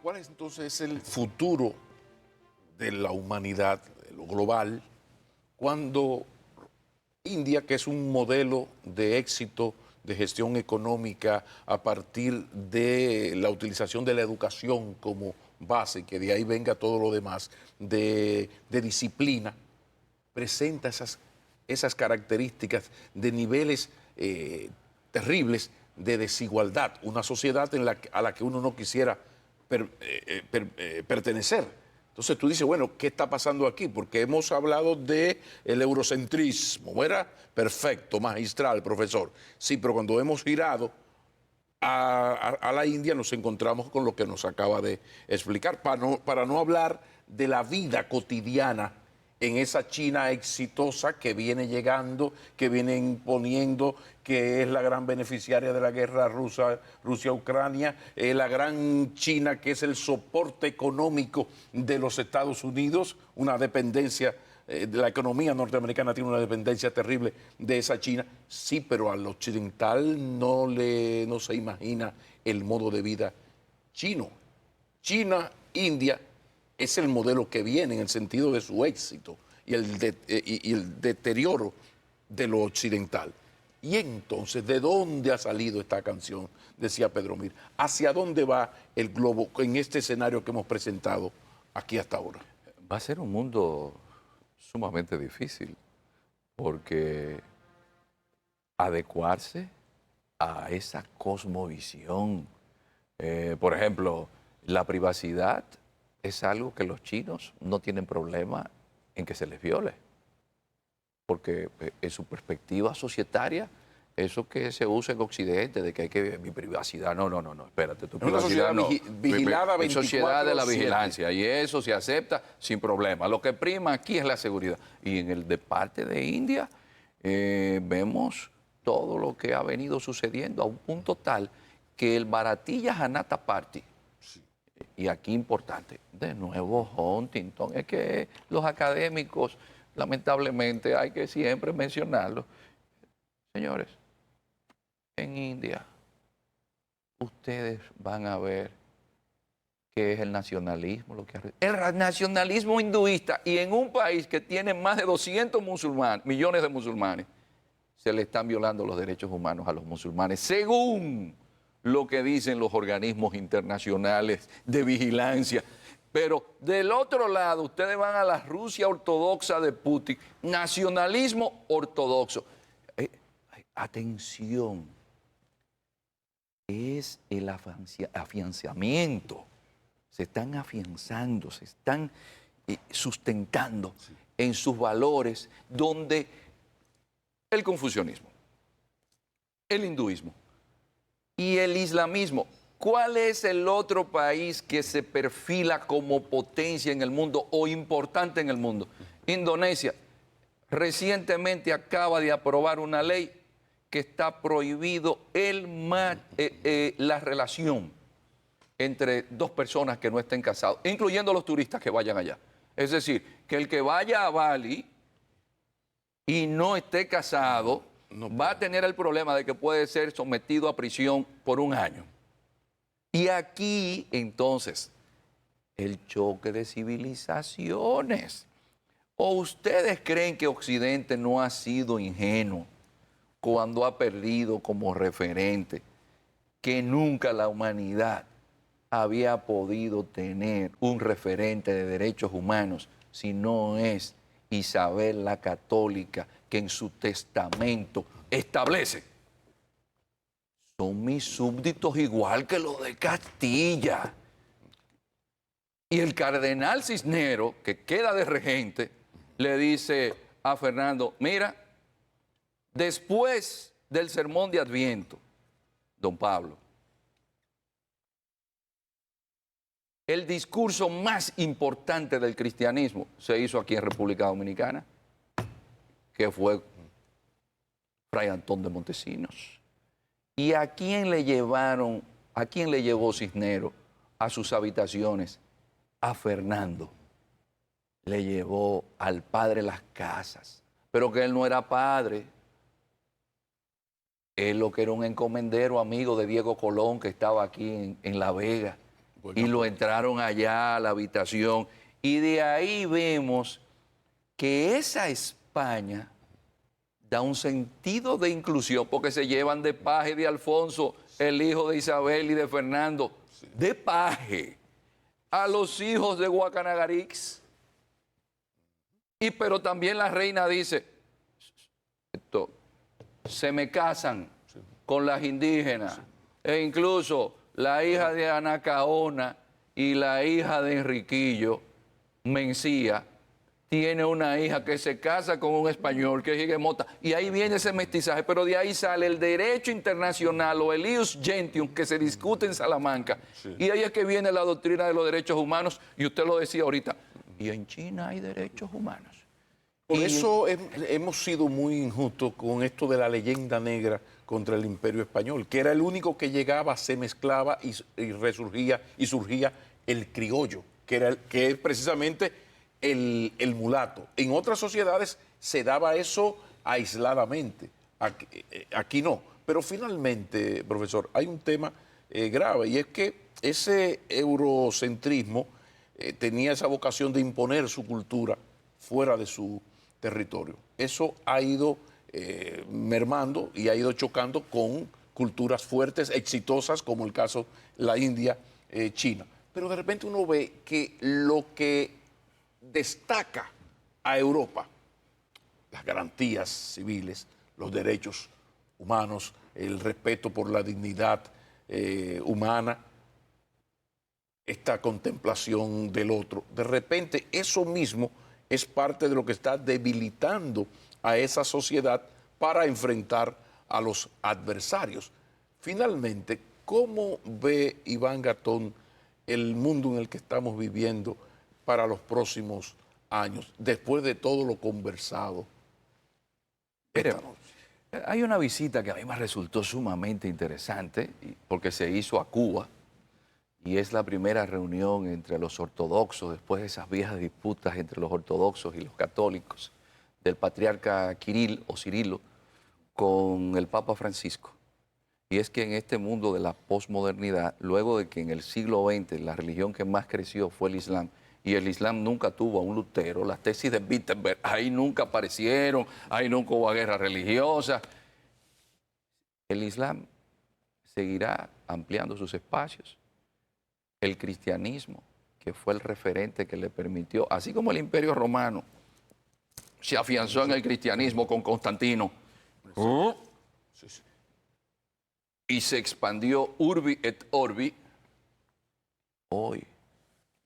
¿Cuál es entonces el futuro de la humanidad, de lo global, cuando India, que es un modelo de éxito de gestión económica a partir de la utilización de la educación como base, que de ahí venga todo lo demás, de disciplina, presenta esas características de niveles terribles de desigualdad, una sociedad a la que uno no quisiera pertenecer? Entonces tú dices, bueno, ¿qué está pasando aquí? Porque hemos hablado del eurocentrismo, ¿verdad? Perfecto, magistral, profesor. Sí, pero cuando hemos girado a la India nos encontramos con lo que nos acaba de explicar, para no hablar de la vida cotidiana en esa China exitosa que viene llegando, que viene imponiendo, que es la gran beneficiaria de la guerra Rusia-Ucrania, la gran China que es el soporte económico de los Estados Unidos, una dependencia, la economía norteamericana tiene una dependencia terrible de esa China. Sí, pero al occidental no se imagina el modo de vida chino. China, India, es el modelo que viene en el sentido de su éxito y el deterioro de lo occidental. Y entonces, ¿de dónde ha salido esta canción? Decía Pedro Mir. ¿Hacia dónde va el globo en este escenario que hemos presentado aquí hasta ahora? Va a ser un mundo sumamente difícil porque adecuarse a esa cosmovisión, por ejemplo, la privacidad es algo que los chinos no tienen problema en que se les viole, porque en su perspectiva societaria, eso que se usa en Occidente, de que hay que mi privacidad, no, espérate, tu Es una privacidad sociedad no. vigilada Es sociedad de la 24/7. vigilancia y eso se acepta sin problema. Lo que prima aquí es la seguridad. Y en el de parte de India vemos todo lo que ha venido sucediendo a un punto tal que el Bharatiya Janata Party, y aquí importante, de nuevo Huntington, es que los académicos, lamentablemente, hay que siempre mencionarlo. Señores, en India, ustedes van a ver qué es el nacionalismo, el nacionalismo hinduista, y en un país que tiene más de 200 millones de musulmanes, se le están violando los derechos humanos a los musulmanes, según lo que dicen los organismos internacionales de vigilancia. Pero del otro lado, ustedes van a la Rusia ortodoxa de Putin, nacionalismo ortodoxo. Atención, es el afianzamiento. Se están afianzando, se están sustentando en sus valores, donde el confucianismo, el hinduismo y el islamismo. ¿Cuál es el otro país que se perfila como potencia en el mundo o importante en el mundo? Indonesia. Recientemente acaba de aprobar una ley que está prohibido la relación entre dos personas que no estén casados, incluyendo los turistas que vayan allá. Es decir, que el que vaya a Bali y no esté casado va a tener el problema de que puede ser sometido a prisión por 1 año. Y aquí, entonces, el choque de civilizaciones. ¿O ustedes creen que Occidente no ha sido ingenuo cuando ha perdido como referente que nunca la humanidad había podido tener un referente de derechos humanos si no es Isabel la Católica, que en su testamento establece: son mis súbditos igual que los de Castilla? Y el cardenal Cisneros, que queda de regente, le dice a Fernando: mira, después del sermón de Adviento, don Pablo, el discurso más importante del cristianismo se hizo aquí en República Dominicana, que fue Fray Antón de Montesinos. ¿Y a quién le llevó Cisneros a sus habitaciones? A Fernando. Le llevó al padre Las Casas, pero que él no era padre. Él lo que era un encomendero amigo de Diego Colón, que estaba aquí en La Vega. y lo entraron allá a la habitación. Y de ahí vemos que esa España da un sentido de inclusión, porque se llevan de paje de Alfonso, el hijo de Isabel y de Fernando, de paje a los hijos de Guacanagarix. Pero también la reina dice, se me casan con las indígenas, e incluso la hija de Anacaona y la hija de Enriquillo Mencía tiene una hija que se casa con un español que es Higuemota, y ahí viene ese mestizaje, pero de ahí sale el derecho internacional o el ius gentium que se discute en Salamanca, y ahí es que viene la doctrina de los derechos humanos, y usted lo decía ahorita, y en China hay derechos humanos. Por eso hemos sido muy injustos con esto de la leyenda negra contra el Imperio Español, que era el único que llegaba, se mezclaba y resurgía y surgía el criollo, que es precisamente el mulato. En otras sociedades se daba eso aisladamente, aquí no. Pero finalmente, profesor, hay un tema grave, y es que ese eurocentrismo tenía esa vocación de imponer su cultura fuera de su territorio. Eso ha ido mermando y ha ido chocando con culturas fuertes, exitosas, como el caso de la India, China. Pero de repente uno ve que lo que destaca a Europa, las garantías civiles, los derechos humanos, el respeto por la dignidad humana, esta contemplación del otro, de repente eso mismo es parte de lo que está debilitando a esa sociedad para enfrentar a los adversarios. Finalmente, ¿cómo ve Iván Gatón el mundo en el que estamos viviendo para los próximos años, después de todo lo conversado? Mire, hay una visita que a mí me resultó sumamente interesante, porque se hizo a Cuba, y es la primera reunión entre los ortodoxos, después de esas viejas disputas entre los ortodoxos y los católicos, del patriarca Kirill o Cirilo con el Papa Francisco. Y es que en este mundo de la posmodernidad, luego de que en el siglo XX la religión que más creció fue el Islam, y el Islam nunca tuvo a un Lutero, las tesis de Wittenberg ahí nunca aparecieron, ahí nunca hubo guerra religiosa. El Islam seguirá ampliando sus espacios. El cristianismo, que fue el referente que le permitió, así como el Imperio Romano se afianzó en el cristianismo con Constantino, y se expandió urbi et orbi, hoy,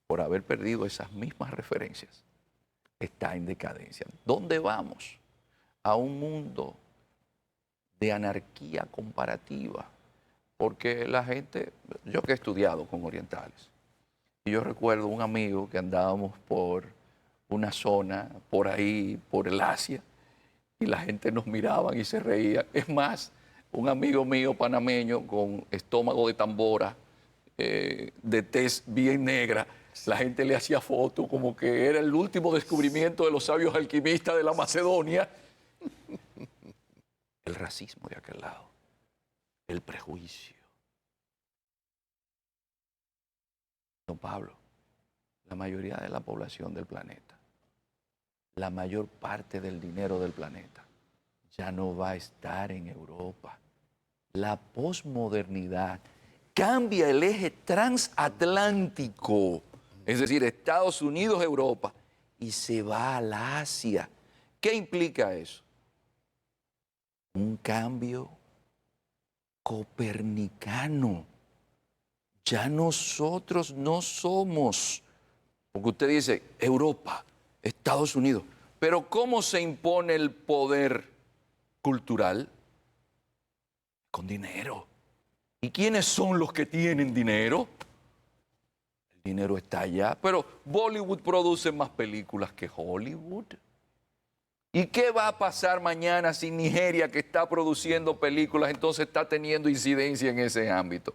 por haber perdido esas mismas referencias, está en decadencia. ¿Dónde vamos? A un mundo de anarquía comparativa. Porque la gente, yo que he estudiado con orientales, y yo recuerdo un amigo que andábamos por una zona, por ahí, por el Asia, y la gente nos miraba y se reía. Es más, un amigo mío panameño con estómago de tambora, de tez bien negra, la gente le hacía fotos como que era el último descubrimiento de los sabios alquimistas de la Macedonia. El racismo de aquel lado, el prejuicio. Don Pablo, la mayoría de la población del planeta, la mayor parte del dinero del planeta, ya no va a estar en Europa. La posmodernidad cambia el eje transatlántico, es decir, Estados Unidos, Europa, y se va a la Asia. ¿Qué implica eso? Un cambio copernicano. Ya nosotros no somos, porque usted dice Europa, Estados Unidos, pero ¿cómo se impone el poder cultural? Con dinero. ¿Y quiénes son los que tienen dinero? El dinero está allá, pero Bollywood produce más películas que Hollywood. ¿Y qué va a pasar mañana si Nigeria, que está produciendo películas, entonces está teniendo incidencia en ese ámbito?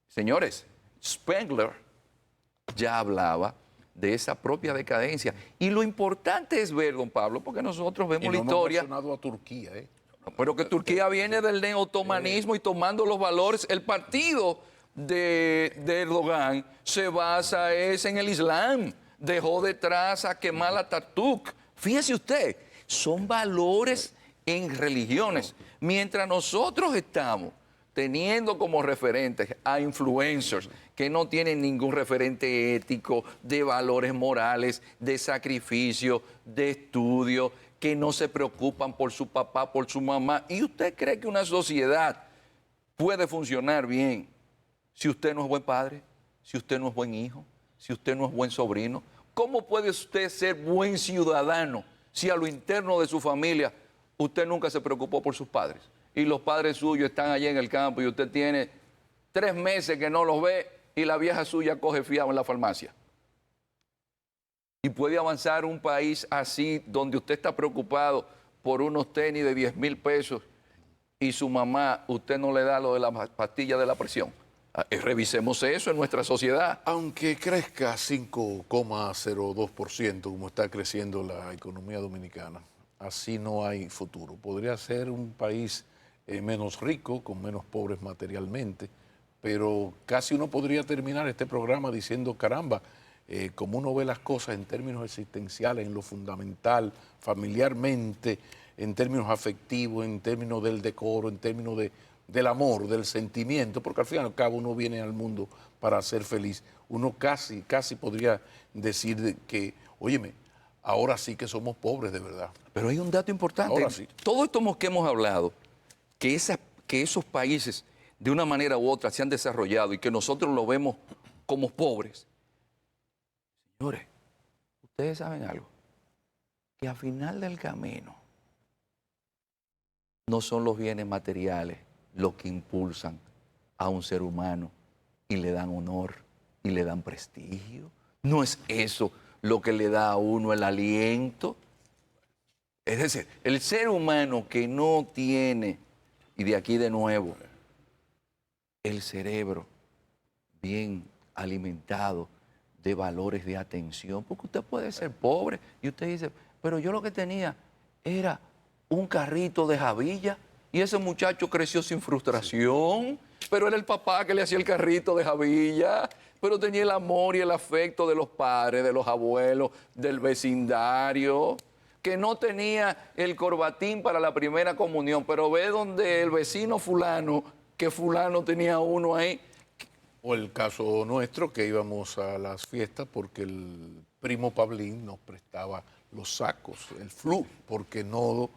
Señores, Spengler ya hablaba de esa propia decadencia. Y lo importante es ver, don Pablo, porque nosotros vemos la historia. No hemos mencionado a Turquía, Pero que Turquía viene del neotomanismo y tomando los valores. El partido de Erdogan se basa en el Islam. Dejó detrás a Kemal Atatürk. Fíjese usted, son valores en religiones. Mientras nosotros estamos teniendo como referentes a influencers que no tienen ningún referente ético, de valores morales, de sacrificio, de estudio, que no se preocupan por su papá, por su mamá. ¿Y usted cree que una sociedad puede funcionar bien si usted no es buen padre, si usted no es buen hijo, si usted no es buen sobrino? ¿Cómo puede usted ser buen ciudadano si a lo interno de su familia usted nunca se preocupó por sus padres? Y los padres suyos están allí en el campo y usted tiene 3 meses que no los ve y la vieja suya coge fiado en la farmacia. Y puede avanzar un país así donde usted está preocupado por unos tenis de 10,000 pesos y su mamá, usted no le da lo de la pastilla de la presión. Revisemos eso en nuestra sociedad. Aunque crezca 5,02%, como está creciendo la economía dominicana, así no hay futuro. Podría ser un país menos rico, con menos pobres materialmente, pero casi uno podría terminar este programa diciendo, caramba, como uno ve las cosas en términos existenciales, en lo fundamental, familiarmente, en términos afectivos, en términos del decoro, en términos del amor, del sentimiento, porque al fin y al cabo uno viene al mundo para ser feliz. Uno casi podría decir que, óyeme, ahora sí que somos pobres de verdad. Pero hay un dato importante. Ahora sí. Todo esto que hemos hablado, que esos países de una manera u otra se han desarrollado y que nosotros lo vemos como pobres. Señores, ustedes saben algo, que al final del camino no son los bienes materiales los que impulsan a un ser humano y le dan honor y le dan prestigio. No es eso lo que le da a uno el aliento. Es decir, el ser humano que no tiene, y de aquí de nuevo, el cerebro bien alimentado de valores de atención, porque usted puede ser pobre y usted dice, pero yo lo que tenía era un carrito de Javilla y ese muchacho creció sin frustración, pero era el papá que le hacía el carrito de Javilla, pero tenía el amor y el afecto de los padres, de los abuelos, del vecindario, que no tenía el corbatín para la primera comunión, pero ve donde el vecino fulano, que fulano tenía uno ahí. O el caso nuestro, que íbamos a las fiestas porque el primo Pablín nos prestaba los sacos, el flu, porque no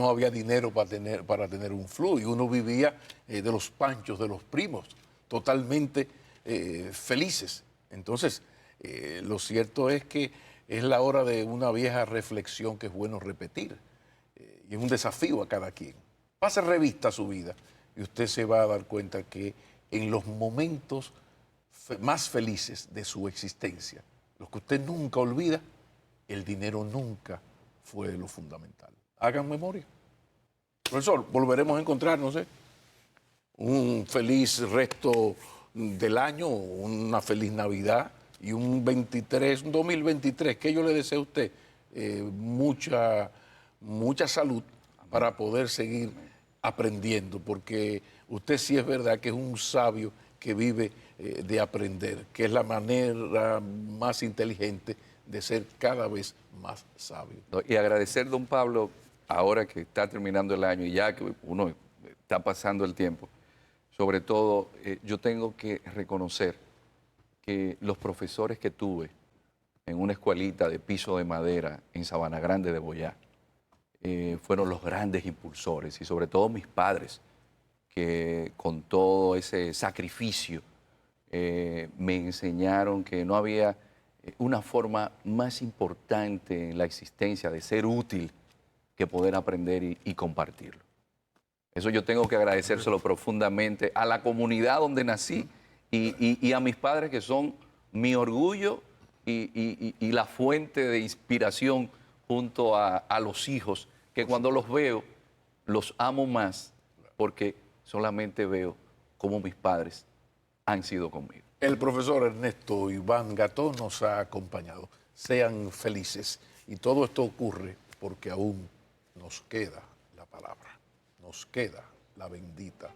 había dinero para tener un flu y uno vivía de los panchos de los primos, totalmente felices. Entonces, lo cierto es que es la hora de una vieja reflexión que es bueno repetir y es un desafío a cada quien. Pase revista a su vida y usted se va a dar cuenta que en los momentos más felices de su existencia, los que usted nunca olvida, el dinero nunca fue lo fundamental. Hagan memoria. Profesor, volveremos a encontrarnos, ¿eh? Un feliz resto del año, una feliz Navidad y un 2023, que yo le deseo a usted mucha salud para poder seguir aprendiendo, porque usted sí es verdad que es un sabio que vive de aprender, que es la manera más inteligente de ser cada vez más sabio. Y agradecer, don Pablo, ahora que está terminando el año y ya que uno está pasando el tiempo, sobre todo yo tengo que reconocer que los profesores que tuve en una escuelita de piso de madera en Sabana Grande de Boyá fueron los grandes impulsores y sobre todo mis padres, que con todo ese sacrificio me enseñaron que no había una forma más importante en la existencia de ser útil que poder aprender y compartirlo. Eso yo tengo que agradecérselo profundamente a la comunidad donde nací y a mis padres, que son mi orgullo y la fuente de inspiración junto a los hijos, que cuando los veo los amo más porque solamente veo cómo mis padres han sido conmigo. El profesor Ernesto Iván Gató nos ha acompañado. Sean felices. Y todo esto ocurre porque aún nos queda la palabra, nos queda la bendita